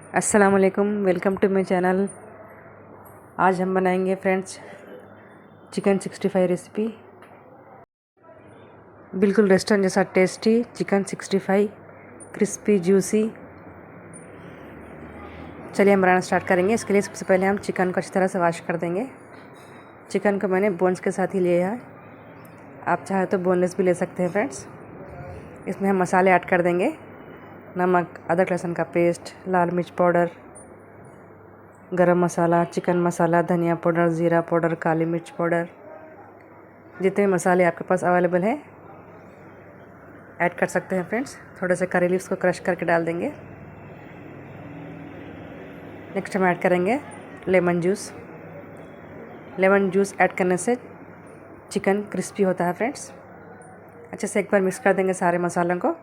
अस्सलामुअलैकुम, welcome to my channel. आज हम बनाएंगे फ्रेंड्स चिकन 65 रेसिपी। बिल्कुल रेस्टोरेंट जैसा टेस्टी चिकन 65, क्रिस्पी जूसी। चलिए हम बनाना स्टार्ट करेंगे। इसके लिए सबसे पहले हम चिकन को अच्छी तरह से वॉश कर देंगे। चिकन को मैंने बोन्स के साथ ही लिया है, आप चाहे तो बोनलेस भी ले सकते हैं फ्रेंड्स। इसमें हम मसाले ऐड कर देंगे। नमक, अदरक लहसुन का पेस्ट, लाल मिर्च पाउडर, गरम मसाला, चिकन मसाला, धनिया पाउडर, ज़ीरा पाउडर, काली मिर्च पाउडर, जितने मसाले आपके पास अवेलेबल हैं ऐड कर सकते हैं फ्रेंड्स। थोड़े से करी लीव्स को क्रश करके डाल देंगे। नेक्स्ट हम ऐड करेंगे lemon juice. Lemon juice add करने से चिकन क्रिस्पी होता है फ्रेंड्स। अच्छे से एक बार मिक्स कर देंगे सारे मसालों को।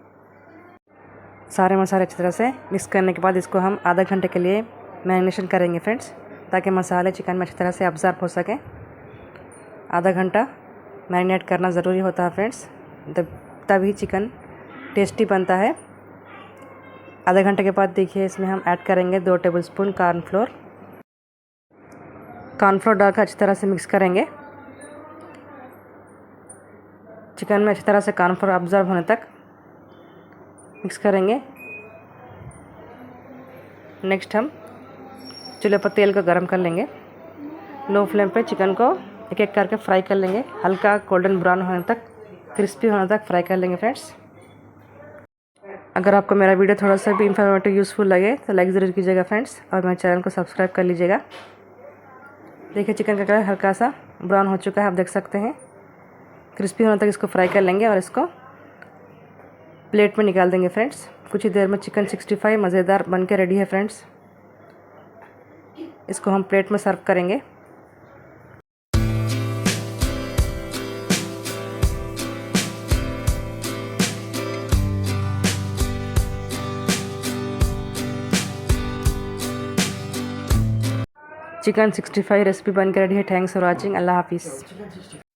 सारे मसाले अच्छी तरह से मिक्स करने के बाद इसको हम आधा घंटे के लिए मैरिनेशन करेंगे फ्रेंड्स, ताकि मसाले चिकन में अच्छी तरह से अब्ज़ॉर्ब हो सकें। आधा घंटा मैरिनेट करना ज़रूरी होता है फ्रेंड्स, तभी चिकन टेस्टी बनता है। आधा घंटे के बाद देखिए इसमें हम ऐड करेंगे 2 टेबलस्पून कॉर्नफ्लोर। कॉर्नफ्लोर डालकर अच्छी तरह से मिक्स करेंगे। चिकन में अच्छी तरह से कॉर्नफ्लोर अब्ज़ॉर्ब होने तक मिक्स करेंगे। नेक्स्ट हम चूल्हे पर तेल को गरम कर लेंगे। लो फ्लेम पे चिकन को एक एक करके फ्राई कर लेंगे। हल्का गोल्डन ब्राउन होने तक, क्रिस्पी होने तक फ्राई कर लेंगे फ्रेंड्स। अगर आपको मेरा वीडियो थोड़ा सा भी इंफॉर्मेटिव यूज़फुल लगे तो लाइक ज़रूर कीजिएगा फ्रेंड्स, और मेरे चैनल को सब्सक्राइब कर लीजिएगा। देखिए चिकन का कलर हल्का सा ब्राउन हो चुका है, आप देख सकते हैं। क्रिस्पी होने तक इसको फ्राई कर लेंगे और इसको प्लेट में निकाल देंगे फ्रेंड्स। कुछ ही देर में चिकन 65 मज़ेदार बन के रेडी है फ्रेंड्स। इसको हम प्लेट में सर्व करेंगे। चिकन 65 रेसिपी बन के रेडी है। Thanks for watching. अल्लाह हाफिज़।